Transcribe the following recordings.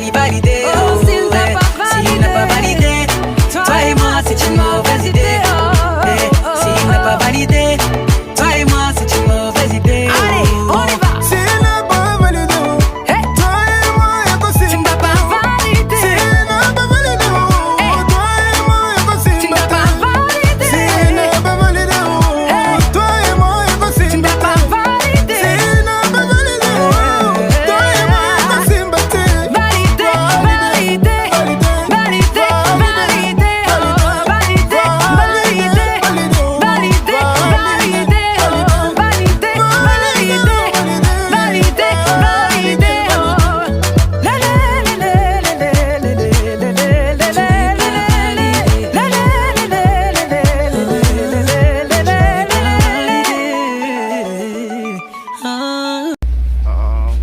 folie validée. Oh, s'il n'a pas validé, toi et moi c'est une mauvaise idée. S'il n'a pas validé, toi et moi c'est une mauvaise idée. Allez, on y va. S'il n'a pas validé, toi et moi y'a pas si. Tu n'as pas validé. S'il n'a pas validé, toi et moi y'a pas si. Tu n'as pas validé. S'il n'a pas validé, toi et moi y'a pas si. Tu n'as pas validé. S'il n'a pas validé, toi et moi y'a pas si. Validé, validé, validé, validé, validé, validé,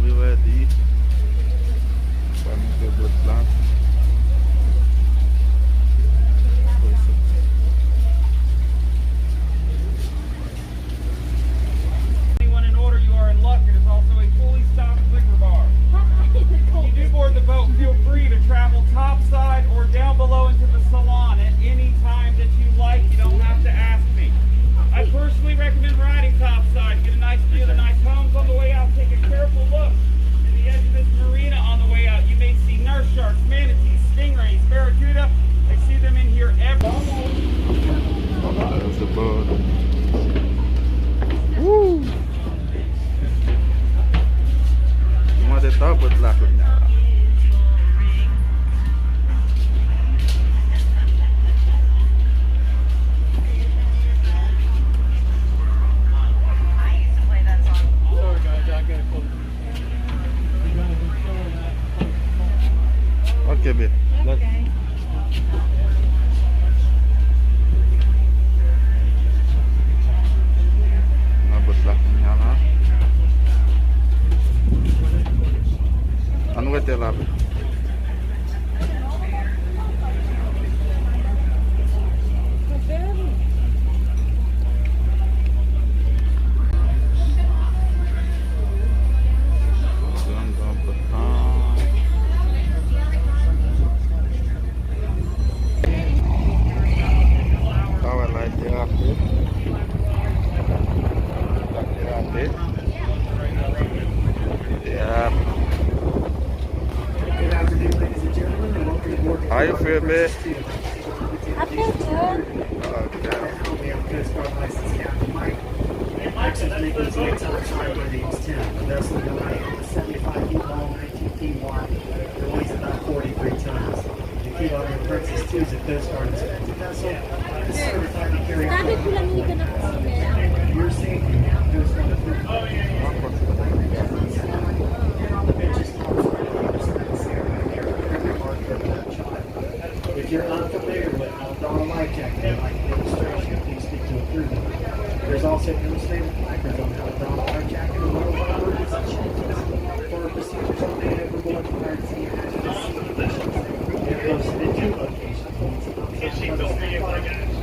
We ready. Vamos ver do outro lado. Anyone in order, you are in luck. It is also a fully stocked liquor bar. When you do board the boat, feel free to travel topside or down below into the salon at any time that you like. You don't have to ask me. I personally recommend riding topside. Get a nice view of the nice homes on the way out. Take a careful look to the edge of this marina on the way out. You may see nurse sharks, manatees, stingrays, barracuda. I see them in here every There's the boat. Uma de top outro lá com ela. Okay, babe. Nabot lah niya na. Ano ka tela? How you feel, babe? I feel good. Access vehicles on top side where name's Tim. The vessel is 75 feet long, 19 feet wide. It weighs about 43 tons. The key on the Princess 2 is a Coast Guard inspected vessel. It's certified to carry Sabi ko lang hindi na kasi meron. your safety now. Coast Guard If you're unfamiliar with outdoor life jacket and like demonstration, please speak to a crew member. There's also illustrated placards on how to don a life jacket and roll over emergency changes. For procedures on hand, we're going to emergency accidents conditions. We have posted in 2 locations.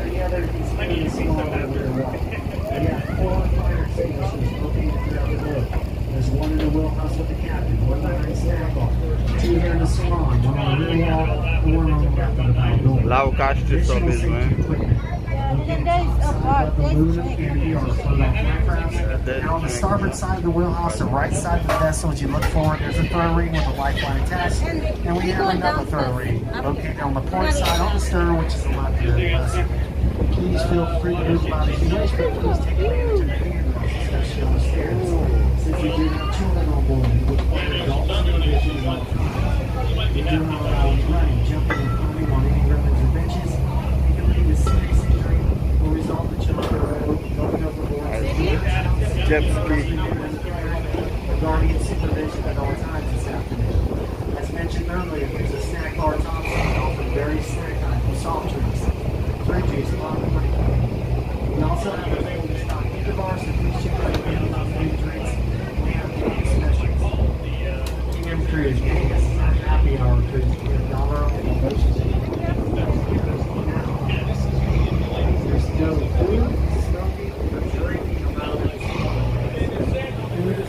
The other is in a small rear wall. We have 4 fire extinguishers located throughout the boat. There's 1 in the wheelhouse with the captain, 1 behind the snack bar, 2 here in the salon, 1 on the rear wall, and 1 on the left of the bow door. Lá o caixa de só mesmo, né? Now on the starboard side of the wheelhouse, the right side of the vessel, as you look forward, there's a throw ring with a lifeline attached, and we have another throw ring located on the port side on the stern, which is the left rear of the vessel. Please feel free to move about as you wish, but please take advantage of the handrails, especially on the stairs. Since we do have children on board, we require adult supervision at all times. We do not allow running, jumping, and climbing on any railings or benches. It can lead to serious injury or result in children going overboard. Jet ski. Guardian supervision at all times this afternoon. As mentioned earlier, there's a snack bar topside offering various snack items, soft drinks, fruit juice, and money. We also have a full stock liquor bar, so please check out the menu on food drinks. We have the specials. GM Cruise, gang, this is our happy hour cruise. We have dollar off promotions. There's no food, smoking, or drinking allowed. Food is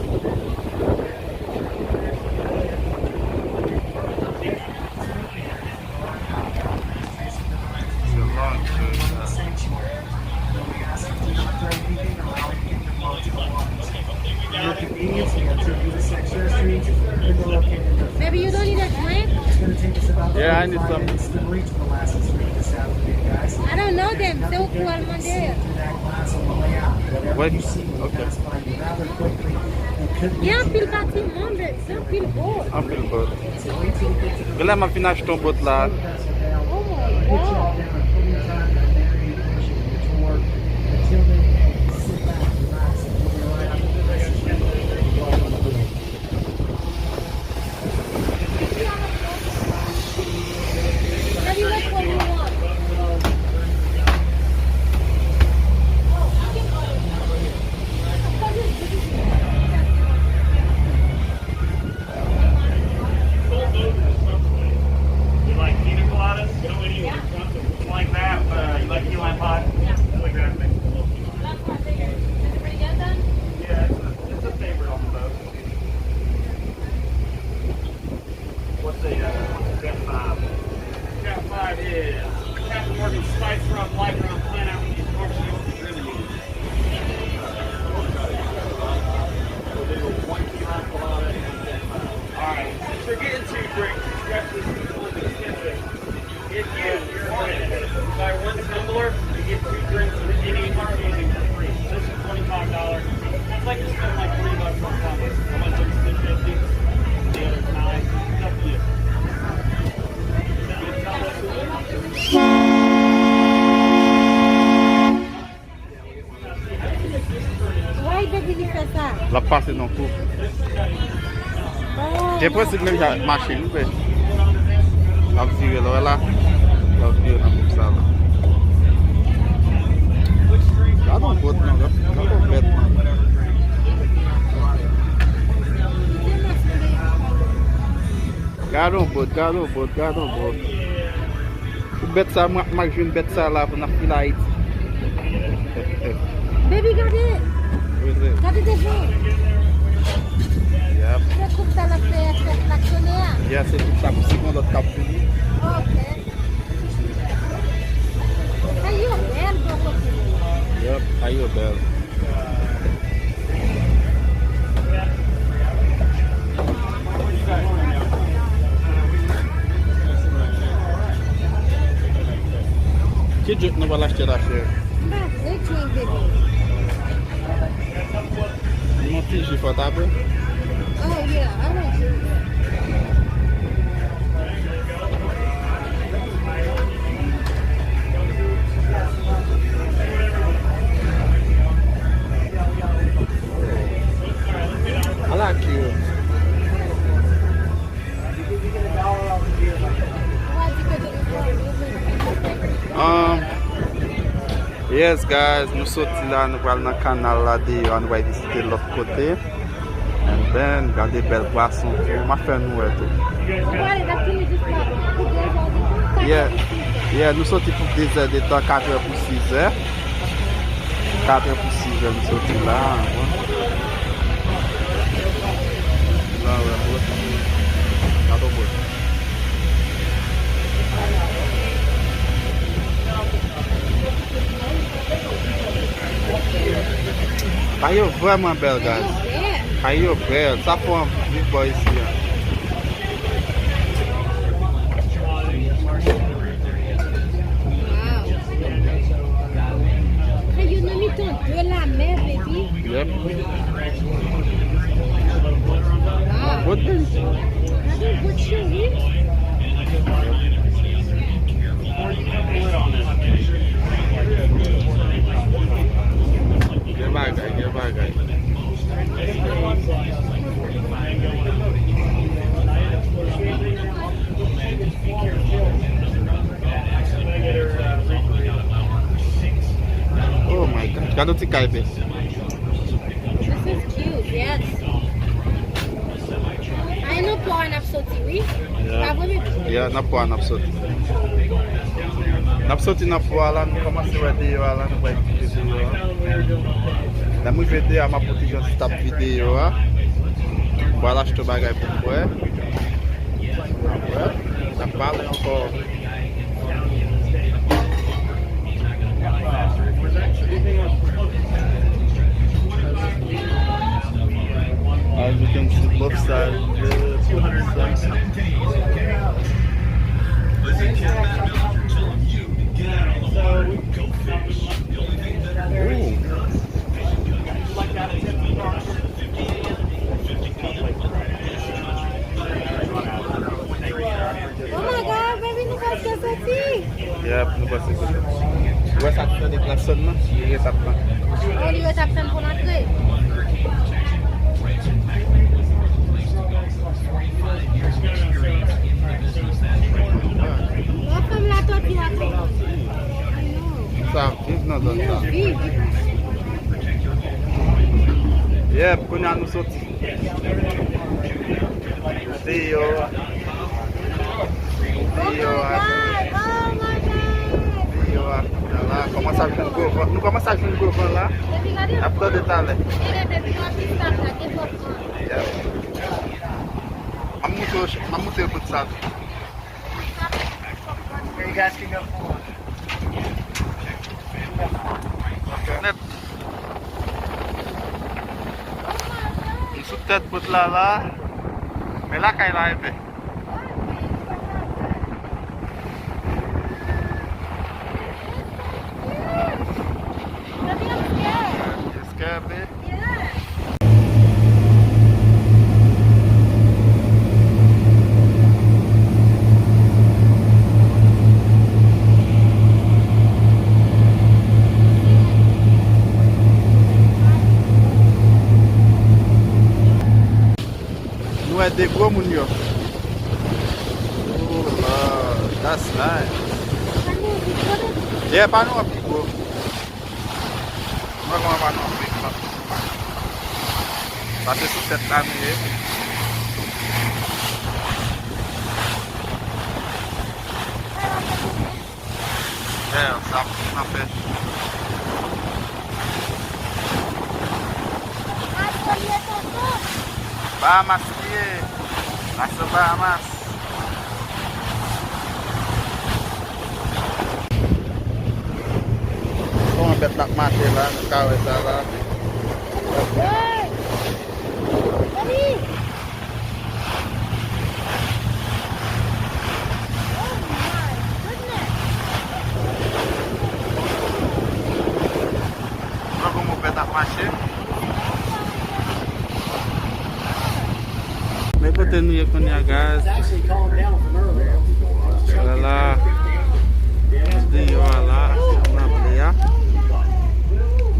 Maybe you don't need a drink? It's going to take us about Yeah, I need 45 some. minutes to reach molasses Creek this afternoon, guys. I don't know them. C'est où pour aller demander? Through that glass on the way out. Whatever Wait, you see will okay. pass by you rather quickly. It could Il y be a un pile bâtiment, mais c'est un pile beau. Un peu le bot. so wait till you get to the Mais là, ma fin acheter ton bot là. Oh my Get you all god. down and put your time in that area portion of your tour. Until then, sit back, relax, and we'll be right after the rest of the welcome aboard. Maybe which one you want? You like pina coladas? Like that? You like key lime pie? Like that thing. That's what I figured. Is it pretty good then? Yeah, it's a favorite on the boat. What's a Cat 5? Cat 5 is Captain Morgan Spice Rub Light Rum Plant Out with these partially open really good. We'll do 1 key lime colada and 1 Cat 5. Alright, since you're getting 2 drinks, scratch this one expensive. If you buy 1 tumbler, you get 2 drinks with any martini for free. This is $25. It's like you spend like $3 on tumbler. How much of it's $50? The other's $9. It's up to you. Why did you fait ça? La passer dans le coup. Oh, J'ai pas si même j'ai marché, nous fait. La tirer là, là. La tirer dans tout ça là. Regarde un bot, non, regarde un bête. Regarde un bot, regarde un bot, regarde un bot. Bête ça, moi je une bête ça là pour la file à Haïti. Baby, regardez. Oui, c'est. Regardez des gens. Yep. Je trouve que ça l'a fait fractionner. Yeah, c'est tout ça pour 6 secondes de cap fini. Ok. Aí, ó, belo, bom pouquinho. Yep, aí o belo. Que drink não vai lá tirar cheiro? Mas, leitinho, bebê. Não tem gifo, tá bom? Oh, yeah, I like it. I like you. Yes guys, nous sortis là, nous allons dans le canal là, on va visiter l'autre côté. And then, regardez belle boisson, on va faire nous tout. Yeah, nous sortis pour des heures de temps, 4 heures pour 6 heures. 4 heures pour 6 heures, nous sortis là. Là, Caiu vraiment belle, guys. Caiu belle. Ça fait un big boy ici. Caiu no miton de la mer, baby. Yep. Wow. Good thing. Another good show, hein? Get back, guys. Oh my god. Cadê o Ticaibe? This is cute, yes. Aí não põe na sortie, Yeah. oui? Yeah, na poa, na psoti. Na psoti na poa lá, não commence a ver lá, não vai ver vídeo. Dá muito vídeo, a ma poti já está vídeo lá. Voilà, je te bagaille pour toi. Ça parle encore. As you can see both sides. Yep, nou pase kote. Wè sa te de klakson nan? Yè sa plan. On lui va t'apprendre pour l'entrée. On ferme la tortue à toi. Sa viv nan zon sa. Vive. Yep, konya nou soti. Video. Oh my God. Là, comment ça vient de Govan? Nous commençons à venir de Govan là. Après de temps là. Mamoute le bout de ça. You guys can go forward. Net. Une sous tête bout là. Mais là quand il a été. Escape. Nous avons des gros mounions. Oh Lord, that's nice. Yeah, pas nous un petit gros. Moi, pas nous un petit gros. Ça c'est sous cette lame. Yeah, ça a fait. Bahamas dia. Rasa Bahamas. On bet nak mati lah, kau salah. Aku mau bet nak mati. May patenuya ko niya guys. Actually calmed down from earlier. Lala. Di wala. Na playa.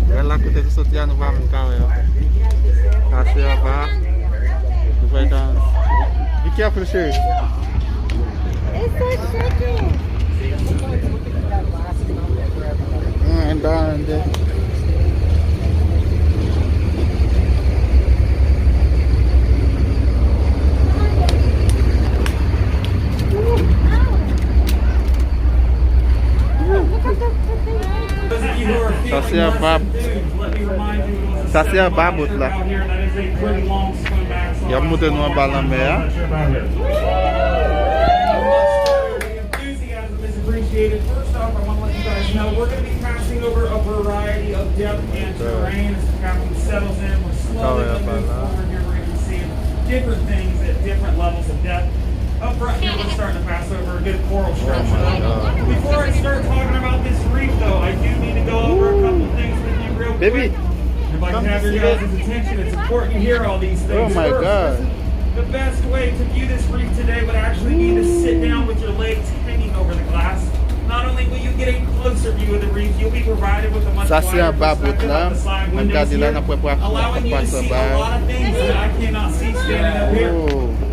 Lala ko te sotia no vamos kawe. Kasi apa? Vai dance. Be careful, sir. It's so shaking. And down and there. Those of you who are Ça, c'est feeling un less bab. enthused, let me remind you it was a Ça, c'est un 7 babot, là. out here. That is a pretty long swim back. Il y a monté nous en bas dans la mer. The enthusiasm is appreciated. First off, I want to let you guys know we're going to be passing over a variety of depth and terrain as the captain settles in. We're slowly going to move forward here. We're going to be seeing different things at different levels of depth. Up front here, we're starting to pass over a good coral structure. God. Before I start talking about this reef, though, I do need to go over a couple things with you real Baby. quick. If I can have your guys' attention, it's important you hear all these things. Oh my First, God. the best way to view this reef today would actually be to sit down with your legs hanging over the glass. Not only will you get a closer view of the reef, you'll be provided with a much Ça c'est un wider babot perspective là. of the side Même windows garder là here, n'a pas allowing you to see a lot of things that I cannot see standing up here. Oh.